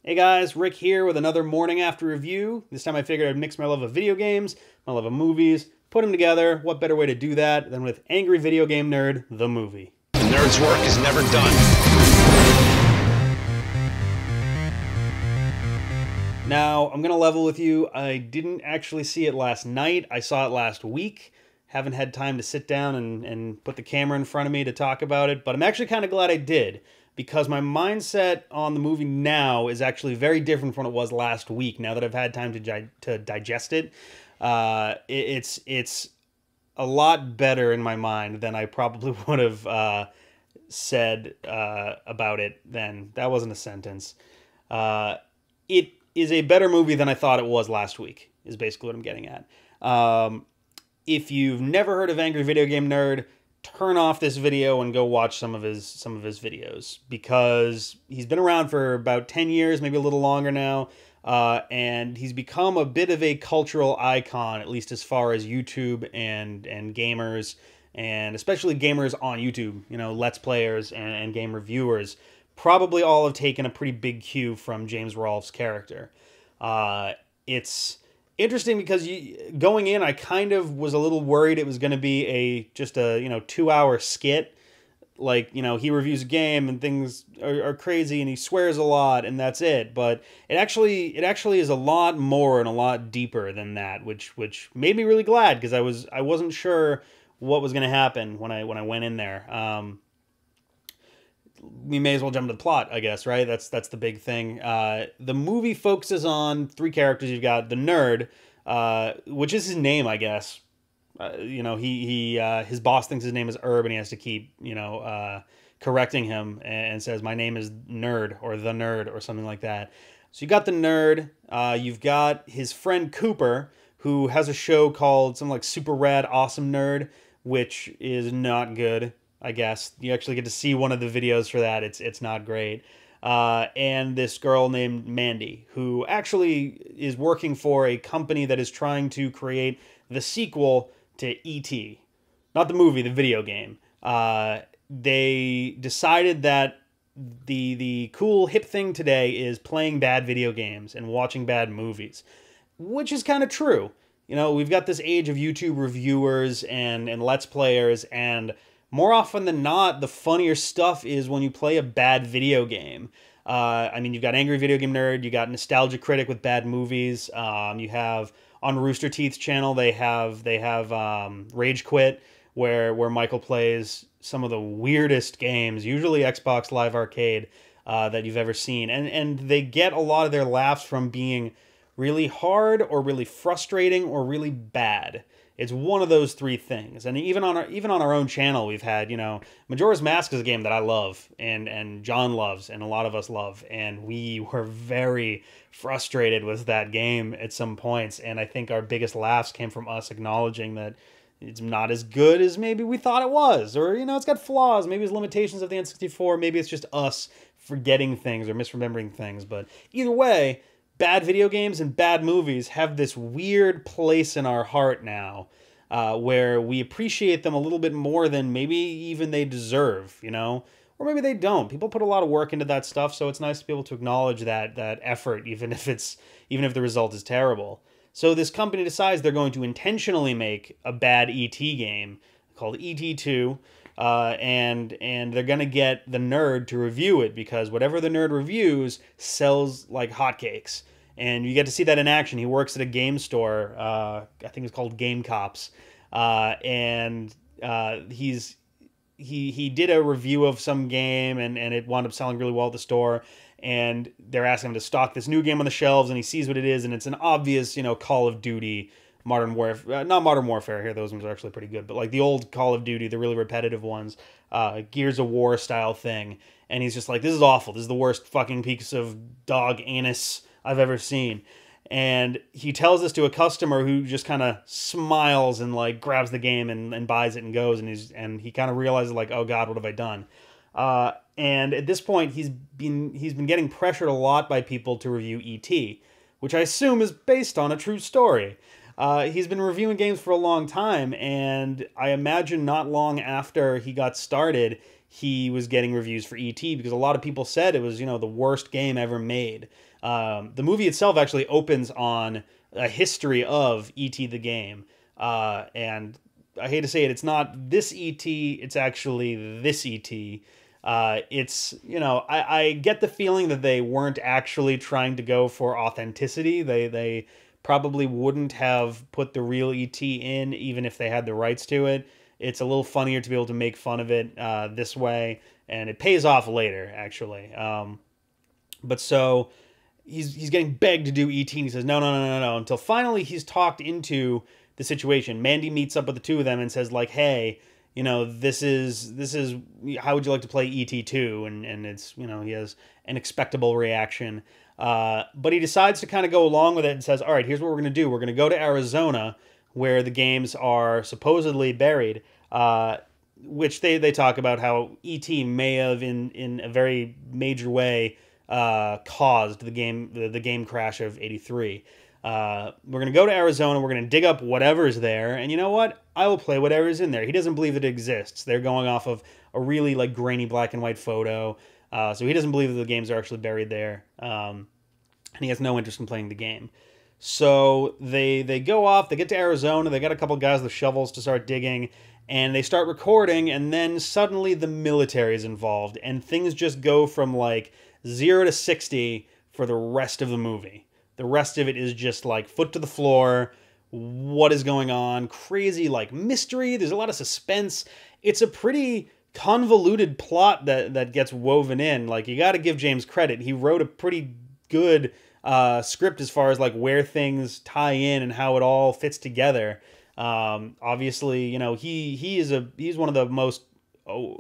Hey guys, Rick here with another morning after review. This time I figured I'd mix my love of video games, my love of movies, put them together. What better way to do that than with Angry Video Game Nerd, the movie. The nerd's work is never done. Now, I'm going to level with you. I didn't actually see it last night. I saw it last week. Haven't had time to sit down and put the camera in front of me to talk about it, but I'm actually kind of glad I did, because my mindset on the movie now is actually very different from what it was last week, now that I've had time to digest it. It's a lot better in my mind than I probably would have said about it then. That wasn't a sentence. It is a better movie than I thought it was last week, is basically what I'm getting at. If you've never heard of Angry Video Game Nerd, turn off this video and go watch some of his videos, because he's been around for about 10 years, maybe a little longer now, and he's become a bit of a cultural icon, at least as far as YouTube and gamers, and especially gamers on YouTube, you know, Let's Players and game reviewers, probably all have taken a pretty big cue from James Rolfe's character. It's interesting because going in, I kind of was a little worried it was going to be just a 2-hour skit. Like, he reviews a game and things are crazy and he swears a lot and that's it. But it actually is a lot more and a lot deeper than that, which made me really glad, because I wasn't sure what was going to happen when I went in there. We may as well jump to the plot, I guess, right? That's the big thing. The movie focuses on three characters. You've got the nerd, which is his name, I guess. His boss thinks his name is Herb, and he has to keep, correcting him, and says, "My name is Nerd," or "The Nerd," or something like that. So you got the nerd. You've got his friend Cooper, who has a show called something like Super Rad Awesome Nerd, which is not good, I guess. You actually get to see one of the videos for that. It's not great. And this girl named Mandy, who actually is working for a company that is trying to create the sequel to E.T. Not the movie, the video game. They decided that the cool hip thing today is playing bad video games and watching bad movies, which is kind of true. We've got this age of YouTube reviewers and Let's Players, and more often than not, the funnier stuff is when you play a bad video game. You've got Angry Video Game Nerd, you got Nostalgia Critic with bad movies. You have on Rooster Teeth's channel, they have Rage Quit, where Michael plays some of the weirdest games, usually Xbox Live Arcade, that you've ever seen, and they get a lot of their laughs from being really hard or really frustrating or really bad. It's one of those three things. And even on our own channel, we've had, Majora's Mask is a game that I love and John loves and a lot of us love. And we were very frustrated with that game at some points. And I think our biggest laughs came from us acknowledging that it's not as good as maybe we thought it was. Or, it's got flaws. Maybe it's limitations of the N64. Maybe it's just us forgetting things or misremembering things. But either way, bad video games and bad movies have this weird place in our heart now, where we appreciate them a little bit more than maybe even they deserve, or maybe they don't. People put a lot of work into that stuff, so it's nice to be able to acknowledge that effort, even if the result is terrible. So this company decides they're going to intentionally make a bad E.T. game called E.T. 2. And they're going to get the nerd to review it, because whatever the nerd reviews sells like hotcakes. And you get to see that in action. He works at a game store. I think it's called Game Cops. He did a review of some game, and it wound up selling really well at the store. And they're asking him to stock this new game on the shelves, and he sees what it is, and it's an obvious, Call of Duty, Modern Warfare, not Modern Warfare here, those ones are actually pretty good, but like the old Call of Duty, the really repetitive ones, Gears of War style thing, and he's just like, this is awful, this is the worst fucking piece of dog anus I've ever seen. And he tells this to a customer who just kind of smiles and like grabs the game and buys it and goes, and he kind of realizes like, oh god, what have I done? And at this point, he's been getting pressured a lot by people to review E.T., which I assume is based on a true story. He's been reviewing games for a long time, and I imagine not long after he got started, he was getting reviews for E.T. because a lot of people said it was, you know, the worst game ever made. The movie itself actually opens on a history of E.T. the game. And I hate to say it, it's not this E.T., it's actually this E.T. It's, you know, I get the feeling that they weren't actually trying to go for authenticity. They probably wouldn't have put the real E.T. in, even if they had the rights to it. It's a little funnier to be able to make fun of it this way, and it pays off later, actually. But so he's getting begged to do ET, and he says, no, until finally he's talked into the situation. Mandy meets up with the two of them and says, like, hey, you know, this is how would you like to play ET2? And it's, you know, he has an expectable reaction. But he decides to kind of go along with it and says, all right, here's what we're going to do. We're going to go to Arizona, where the games are supposedly buried, which they talk about how E.T. may have, in a very major way, caused the game crash of '83. We're going to go to Arizona, we're going to dig up whatever's there, and you know what? I will play whatever's in there. He doesn't believe that it exists. They're going off of a really, like, grainy black and white photo, so he doesn't believe that the games are actually buried there, and he has no interest in playing the game. So they go off, they get to Arizona, they got a couple guys with shovels to start digging, and they start recording, and then suddenly the military is involved, and things just go from like 0 to 60 for the rest of the movie. The rest of it is just like foot to the floor, what is going on, crazy like mystery, there's a lot of suspense. It's a pretty convoluted plot that gets woven in. Like, you got to give James credit. He wrote a pretty good script as far as like where things tie in and how it all fits together. Obviously, you know, he's one of the most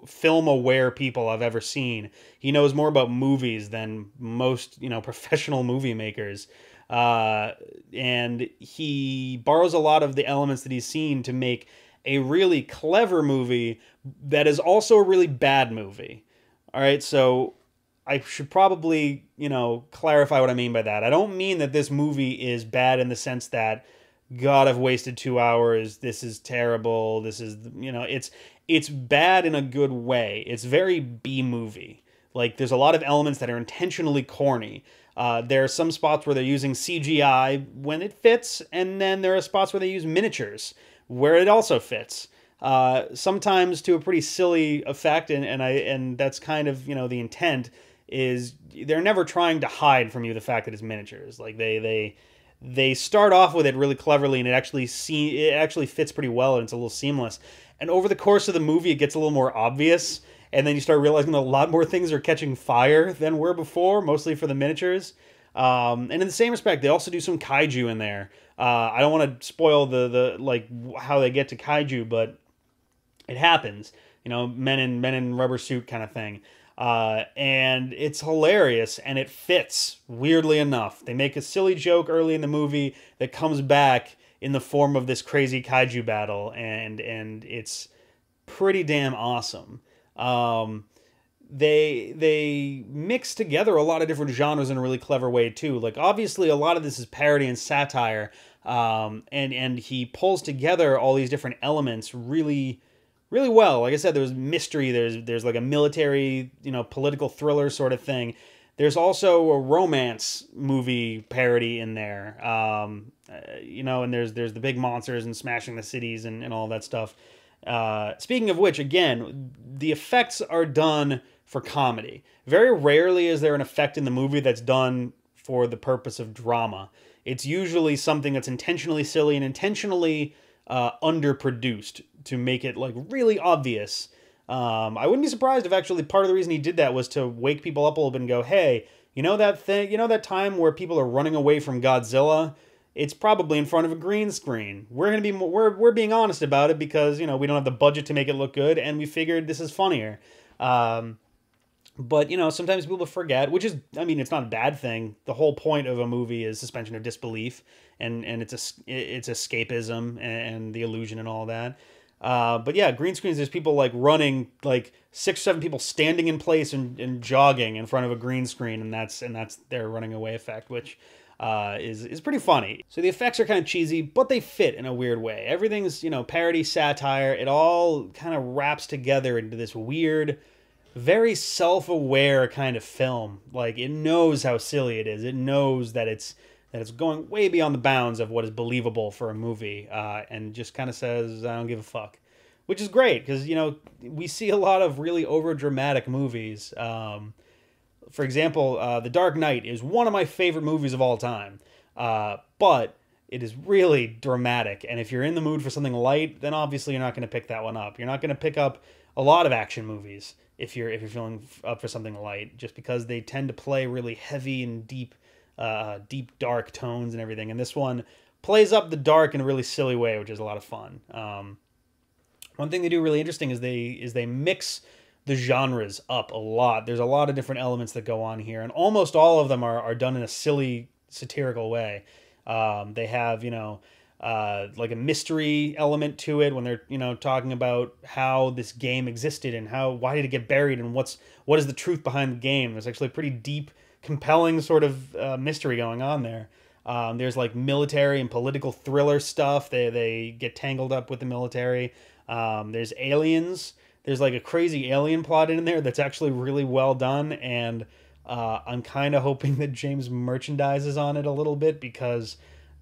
film aware people I've ever seen. He knows more about movies than most, you know, professional movie makers. And he borrows a lot of the elements that he's seen to make a really clever movie that is also a really bad movie. All right, so I should probably, you know, clarify what I mean by that. I don't mean that this movie is bad in the sense that, God, I've wasted 2 hours, this is terrible, this is, you know, it's bad in a good way. It's very B-movie. Like, there's a lot of elements that are intentionally corny. There are some spots where they're using CGI when it fits, and then there are spots where they use miniatures where it also fits. Sometimes to a pretty silly effect, and that's kind of, you know, the intent is they're never trying to hide from you the fact that it's miniatures. Like, they start off with it really cleverly, and it actually fits pretty well, and it's a little seamless. And over the course of the movie, it gets a little more obvious, and then you start realizing that a lot more things are catching fire than were before, mostly for the miniatures. And in the same respect, they also do some kaiju in there. I don't want to spoil the like how they get to kaiju, but it happens. You know, men in rubber suit kind of thing. And it's hilarious, and it fits, weirdly enough. They make a silly joke early in the movie that comes back in the form of this crazy kaiju battle, and it's pretty damn awesome. They mix together a lot of different genres in a really clever way too. Like, obviously a lot of this is parody and satire, and he pulls together all these different elements really well. Like I said, there's mystery, there's like a military, you know, political thriller sort of thing. There's also a romance movie parody in there, you know, and there's the big monsters and smashing the cities and all that stuff. Speaking of which, again, the effects are done for comedy. Very rarely is there an effect in the movie that's done for the purpose of drama. It's usually something that's intentionally silly and intentionally underproduced to make it like really obvious. I wouldn't be surprised if actually part of the reason he did that was to wake people up a little bit and go, hey, you know that thing, you know that time where people are running away from Godzilla? It's probably in front of a green screen. We're being honest about it because, you know, we don't have the budget to make it look good, and we figured this is funnier. But, you know, sometimes people forget, which is, I mean, it's not a bad thing. The whole point of a movie is suspension of disbelief, and it's escapism and the illusion and all that. But yeah, green screens, there's people like running, like 6 or 7 people standing in place and jogging in front of a green screen, and that's their running away effect, which is pretty funny. So the effects are kind of cheesy, but they fit in a weird way. Everything's, you know, parody, satire. It all kind of wraps together into this weird very self-aware kind of film. Like, it knows how silly it is. It knows that it's going way beyond the bounds of what is believable for a movie, and just kind of says, "I don't give a fuck," which is great because we see a lot of really over dramatic movies. For example, The Dark Knight is one of my favorite movies of all time, but it is really dramatic. And if you're in the mood for something light, then obviously you're not going to pick that one up. You're not going to pick up a lot of action movies if you're feeling up for something light, just because they tend to play really heavy and deep dark tones and everything. And this one plays up the dark in a really silly way, which is a lot of fun. One thing they do really interesting is they mix the genres up a lot. There's a lot of different elements that go on here, and almost all of them are done in a silly, satirical way. They have, like a mystery element to it when they're, talking about how this game existed and why did it get buried and what is the truth behind the game. There's actually a pretty deep, compelling sort of mystery going on there. There's like military and political thriller stuff. They get tangled up with the military. There's aliens. There's like a crazy alien plot in there that's actually really well done, and I'm kind of hoping that James merchandises on it a little bit, because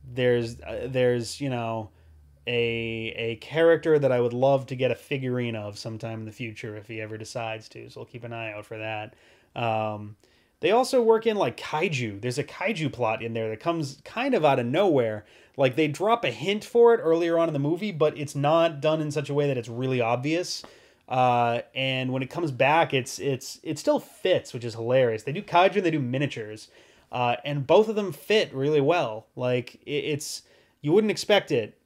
there's a character that I would love to get a figurine of sometime in the future if he ever decides to. So I'll keep an eye out for that. They also work in like kaiju. There's a kaiju plot in there that comes kind of out of nowhere. Like, they drop a hint for it earlier on in the movie, but it's not done in such a way that it's really obvious. And when it comes back, it still fits, which is hilarious. They do kaiju and they do miniatures, and both of them fit really well. Like, you wouldn't expect it,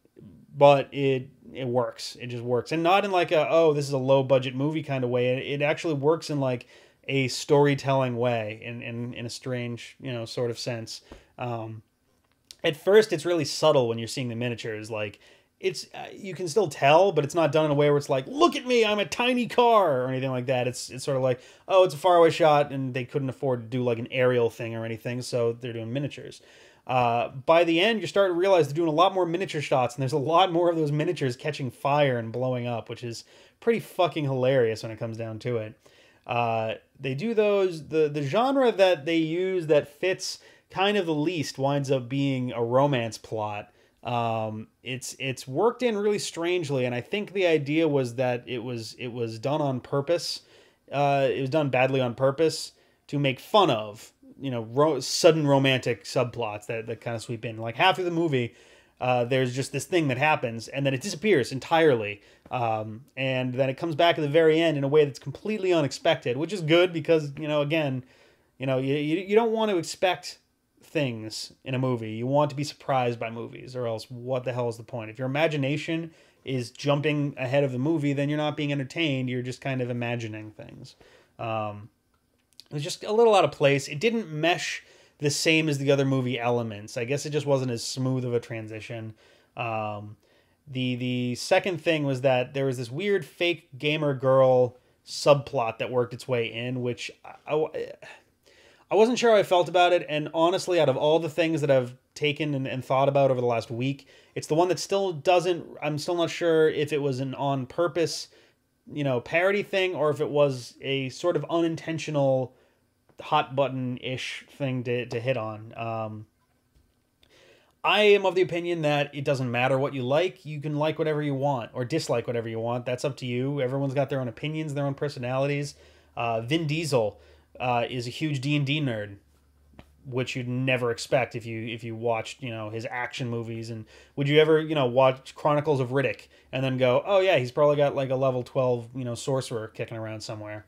but it works. It just works, and not in like this is a low budget movie kind of way. It actually works in like a storytelling way, in a strange sort of sense. At first, it's really subtle when you're seeing the miniatures. Like, it's you can still tell, but it's not done in a way where it's like, look at me, I'm a tiny car, or anything like that. It's sort of like, oh, it's a faraway shot, and they couldn't afford to do like an aerial thing or anything, so they're doing miniatures. By the end, you're starting to realize they're doing a lot more miniature shots, and there's a lot more of those miniatures catching fire and blowing up, which is pretty fucking hilarious when it comes down to it. They do those. The genre that they use that fits kind of the least winds up being a romance plot. It's worked in really strangely, and I think the idea was that it was done on purpose. It was done badly on purpose to make fun of sudden romantic subplots that kind of sweep in. Like, half of the movie, there's just this thing that happens, and then it disappears entirely, and then it comes back at the very end in a way that's completely unexpected, which is good because again, you don't want to expect things in a movie. You want to be surprised by movies, or else what the hell is the point? If your imagination is jumping ahead of the movie, then you're not being entertained. You're just kind of imagining things. It was just a little out of place. It didn't mesh the same as the other movie elements. I guess it just wasn't as smooth of a transition. The second thing was that there was this weird fake gamer girl subplot that worked its way in, which I wasn't sure how I felt about it, and honestly, out of all the things that I've taken and thought about over the last week, it's the one that still doesn't... I'm still not sure if it was an on-purpose, parody thing, or if it was a sort of unintentional hot-button-ish thing to hit on. I am of the opinion that it doesn't matter what you like. You can like whatever you want, or dislike whatever you want. That's up to you. Everyone's got their own opinions, their own personalities. Vin Diesel is a huge D&D nerd, which you'd never expect if you watched his action movies. And would you ever watch Chronicles of Riddick and then go, oh yeah, he's probably got like a level 12 sorcerer kicking around somewhere,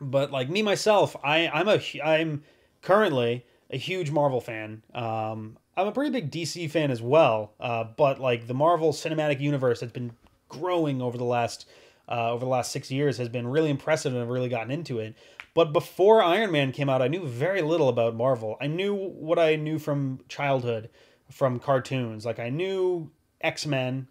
but like me myself, I'm currently a huge Marvel fan. I'm a pretty big DC fan as well, but like the Marvel Cinematic Universe has been growing over the last 6 years, has been really impressive, and I've really gotten into it. But before Iron Man came out, I knew very little about Marvel. I knew what I knew from childhood, from cartoons. Like, I knew X-Men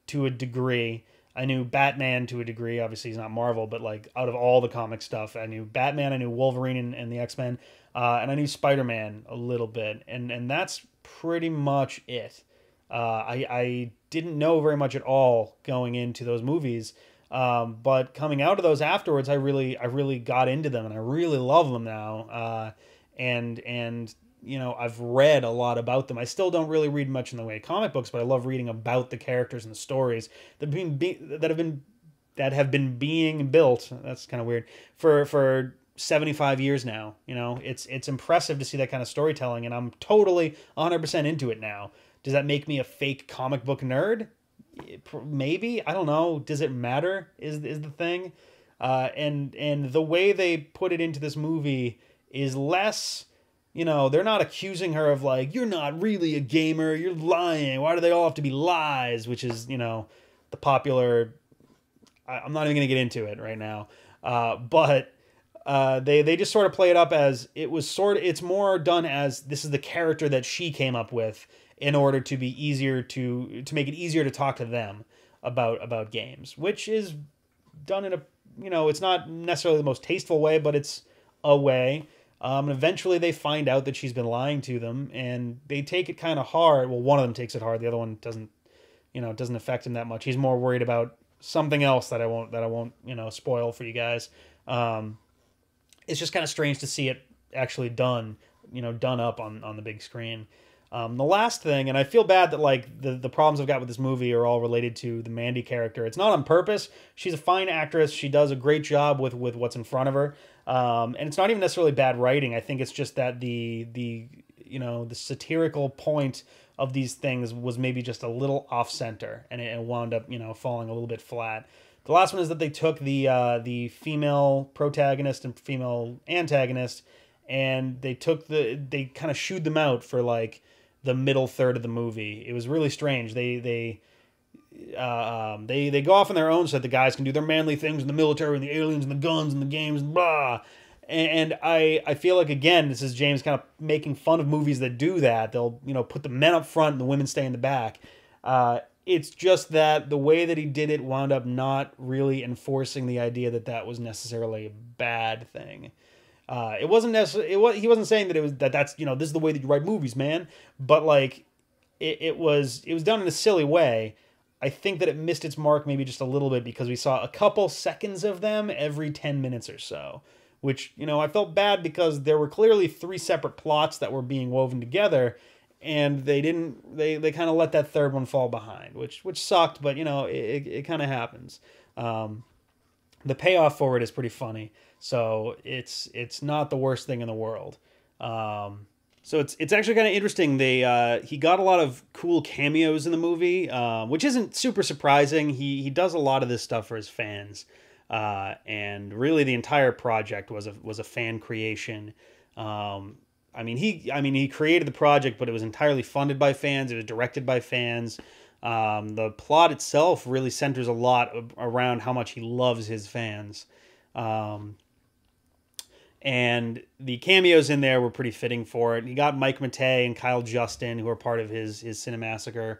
to a degree. I knew Batman to a degree. Obviously, he's not Marvel, but like out of all the comic stuff, I knew Batman, I knew Wolverine and the X-Men, and I knew Spider-Man a little bit. And that's pretty much it. I didn't know very much at all going into those movies. But coming out of those afterwards, I really got into them, and I really love them now. And you know, I've read a lot about them. I still don't really read much in the way of comic books, but I love reading about the characters and the stories that have been being built. That's kind of weird for 75 years now. You know, it's impressive to see that kind of storytelling, and I'm totally 100% into it now. Does that make me a fake comic book nerd? Maybe. I don't know. Does it matter? Is the thing. And the way they put it into this movie is less, you know, they're not accusing her of like, you're not really a gamer, you're lying, why do they all have to be lies, which is, you know, the popular, I'm not even going to get into it right now. But they just sort of play it up as it's more done as this is the character that she came up with in order to be easier to make it easier to talk to them about games, which is done in a, you know, it's not necessarily the most tasteful way, but it's a way. And eventually they find out that she's been lying to them, and they take it kind of hard. Well, one of them takes it hard. The other one doesn't, you know, it doesn't affect him that much. He's more worried about something else that I won't, you know, spoil for you guys. It's just kind of strange to see it actually done up on the big screen. The last thing, and I feel bad that like the problems I've got with this movie are all related to the Mandy character. It's not on purpose. She's a fine actress. She does a great job with what's in front of her. And it's not even necessarily bad writing. I think it's just that the you know, the satirical point of these things was maybe just a little off center, and it wound up, you know, falling a little bit flat. The last one is that they took the female protagonist and female antagonist, and they kind of shooed them out for like the middle third of the movie. It was really strange. They go off on their own so that the guys can do their manly things in the military and the aliens and the guns and the games and blah. And I feel like, again, this is James kind of making fun of movies that do that. They'll, you know, put the men up front and the women stay in the back. It's just that the way that he did it wound up not really enforcing the idea that was necessarily a bad thing. It wasn't necessarily, he wasn't saying that that's, you know, this is the way that you write movies, man. But like, it was done in a silly way. I think that it missed its mark maybe just a little bit because we saw a couple seconds of them every 10 minutes or so, which, you know, I felt bad because there were clearly 3 separate plots that were being woven together, and they kind of let that third one fall behind, which sucked, but, you know, it kind of happens. The payoff for it is pretty funny. So it's not the worst thing in the world. So it's actually kind of interesting. He got a lot of cool cameos in the movie, which isn't super surprising. He does a lot of this stuff for his fans, and really the entire project was a fan creation. I mean he created the project, but it was entirely funded by fans. It was directed by fans. The plot itself really centers a lot around how much he loves his fans. And the cameos in there were pretty fitting for it. He got Mike Matei and Kyle Justin, who are part of his Cinemassacre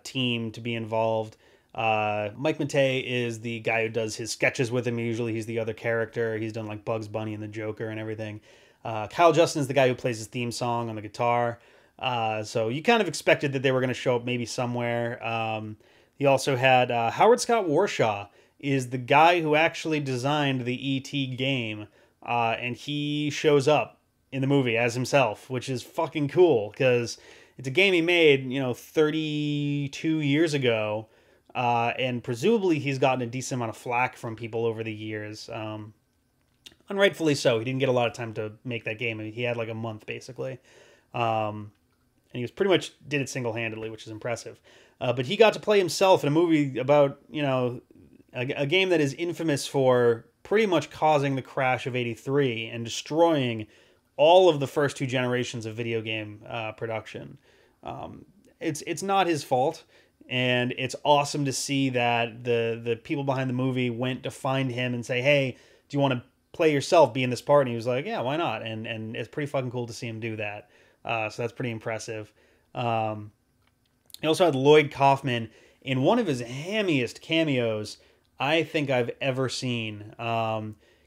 team, to be involved. Mike Matei is the guy who does his sketches with him. Usually he's the other character. He's done like Bugs Bunny and the Joker and everything. Kyle Justin is the guy who plays his theme song on the guitar. So you kind of expected that they were going to show up maybe somewhere. He also had Howard Scott Warshaw is the guy who actually designed the E.T. game. And he shows up in the movie as himself, which is fucking cool because it's a game he made, you know, 32 years ago. And presumably he's gotten a decent amount of flack from people over the years. Unrightfully so. He didn't get a lot of time to make that game. I mean, he had like a month basically. And he was pretty much did it single-handedly, which is impressive. But he got to play himself in a movie about, you know, a game that is infamous for pretty much causing the crash of '83 and destroying all of the first 2 generations of video game production. It's not his fault, and it's awesome to see that the people behind the movie went to find him and say, hey, do you want to play yourself, be in this part? And he was like, yeah, why not? And it's pretty fucking cool to see him do that. So that's pretty impressive. He also had Lloyd Kaufman in one of his hammiest cameos I think I've ever seen.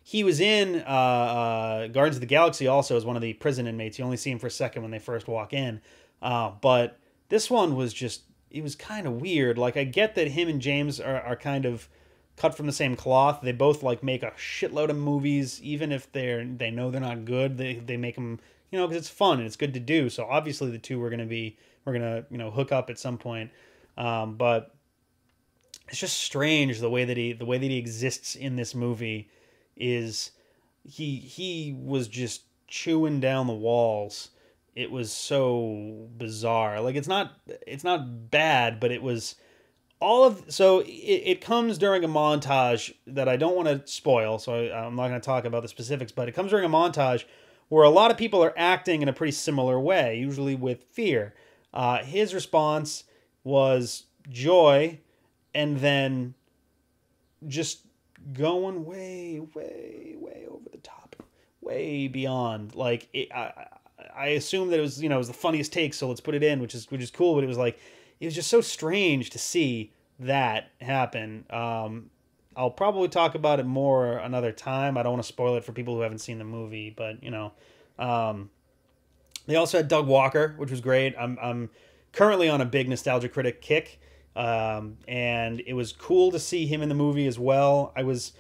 He was in Guardians of the Galaxy also as one of the prison inmates. You only see him for a second when they first walk in. But this one was just, it was kind of weird. Like, I get that him and James are kind of cut from the same cloth. They both like make a shitload of movies, even if they know they're not good. They make them, because it's fun and it's good to do. So obviously the two we're gonna hook up at some point. But it's just strange the way that he exists in this movie. Is he was just chewing down the walls. It was so bizarre. Like it's not bad, but it was it comes during a montage that I don't want to spoil, so I'm not going to talk about the specifics, but it comes during a montage where a lot of people are acting in a pretty similar way, usually with fear. His response was joy, and then just going way, way, way over the top, way beyond. Like I assumed that it was it was the funniest take, so let's put it in, which is cool. But it was just so strange to see that happen. I'll probably talk about it more another time. I don't want to spoil it for people who haven't seen the movie, but they also had Doug Walker, which was great. I'm currently on a big Nostalgia Critic kick, and it was cool to see him in the movie as well. I was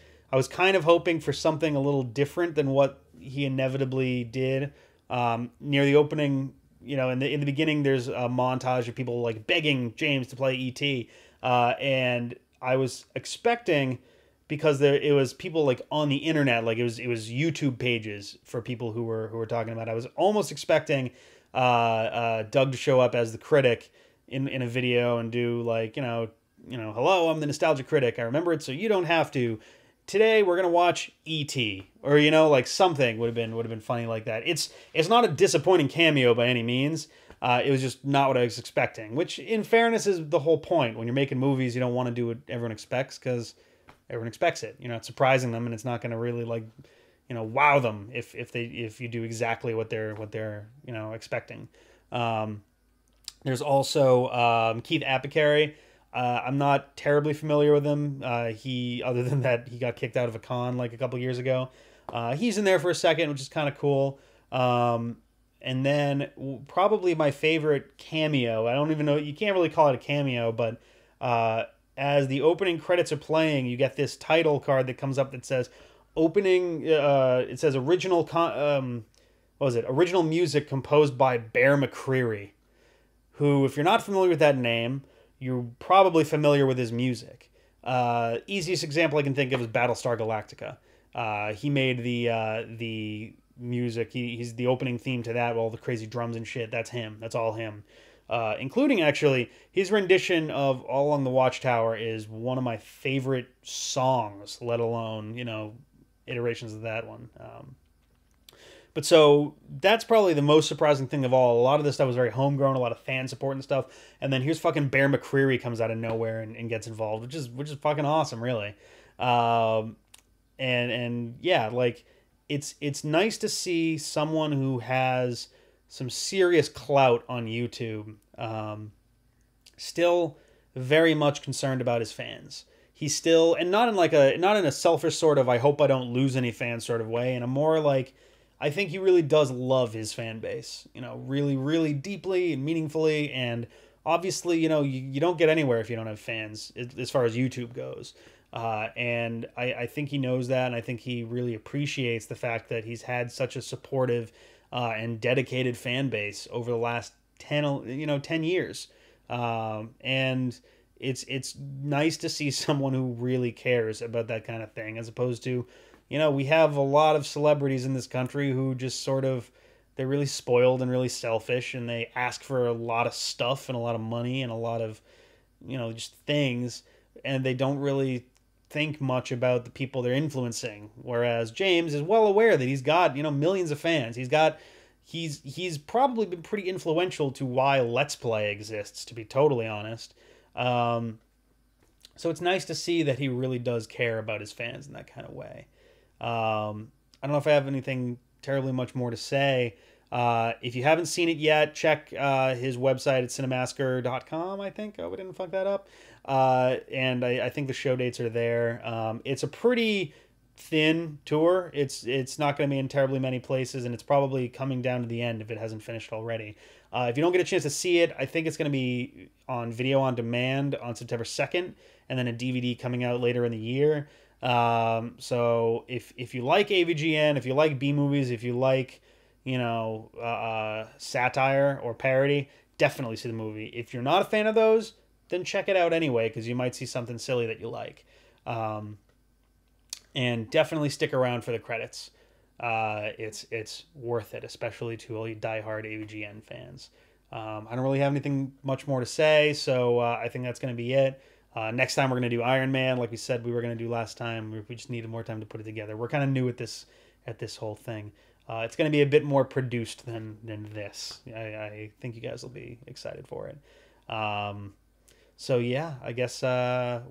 kind of hoping for something a little different than what he inevitably did. Near the opening, in the beginning, there's a montage of people like begging James to play E.T. And I was expecting, because it was people like on the internet, like it was YouTube pages for people who were talking about it. I was almost expecting Doug to show up as the critic in a video and do like hello, I'm the Nostalgia Critic. I remember it, so you don't have to. Today we're gonna watch E.T. or like something would have been funny like that. It's not a disappointing cameo by any means. It was just not what I was expecting, which in fairness is the whole point. When you're making movies, you don't want to do what everyone expects because everyone expects it. It's surprising them, and it's not going to really like wow them if you do exactly what they're expecting. There's also Keith Apicary. I'm not terribly familiar with him. Other than that, he got kicked out of a con like a couple years ago. He's in there for a second, which is kind of cool. And then probably my favorite cameo. I don't even know. You can't really call it a cameo, but as the opening credits are playing, you get this title card that comes up that says opening. It says original. What was it? Original music composed by Bear McCreary, who, if you're not familiar with that name, you're probably familiar with his music. Easiest example I can think of is Battlestar Galactica. He made the music. He's the opening theme to that, all the crazy drums and shit. That's him. That's all him. Including, actually, his rendition of All Along the Watchtower is one of my favorite songs, let alone, iterations of that one. But so that's probably the most surprising thing of all. A lot of this stuff was very homegrown, a lot of fan support and stuff. And then here's fucking Bear McCreary comes out of nowhere and gets involved, which is fucking awesome, really. And yeah, like it's nice to see someone who has some serious clout on YouTube, still very much concerned about his fans. He's still, and not in a selfish sort of I hope I don't lose any fans sort of way, and a more like I think he really does love his fan base, really, really deeply and meaningfully. And obviously, you don't get anywhere if you don't have fans as far as YouTube goes. And I think he knows that. And I think he really appreciates the fact that he's had such a supportive and dedicated fan base over the last 10 years. And it's nice to see someone who really cares about that kind of thing, as opposed to, we have a lot of celebrities in this country who just sort of, they're really spoiled and really selfish, and they ask for a lot of stuff and a lot of money and a lot of, just things, and they don't really think much about the people they're influencing. Whereas James is well aware that he's got, millions of fans. He's probably been pretty influential to why Let's Play exists, to be totally honest. So it's nice to see that he really does care about his fans in that kind of way. I don't know if I have anything terribly much more to say. If you haven't seen it yet, check his website at cinemasker.com, I think. Oh, we didn't fuck that up. And I think the show dates are there. It's a pretty thin tour. It's not going to be in terribly many places, and it's probably coming down to the end if it hasn't finished already. If you don't get a chance to see it, I think it's going to be on video on demand on September 2nd, and then a DVD coming out later in the year. So if you like AVGN, if you like B movies, if you like, satire or parody, definitely see the movie. If you're not a fan of those, then check it out anyway, because you might see something silly that you like. And definitely stick around for the credits. It's worth it, especially to all you diehard AVGN fans. I don't really have anything much more to say, so I think that's going to be it. Next time we're going to do Iron Man, like we said we were going to do last time. We just needed more time to put it together. We're kind of new at this whole thing. It's going to be a bit more produced than this. I think you guys will be excited for it. So yeah, I guess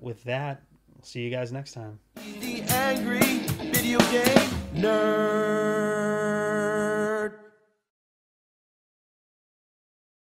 with that, we'll see you guys next time. The angry video game nerd.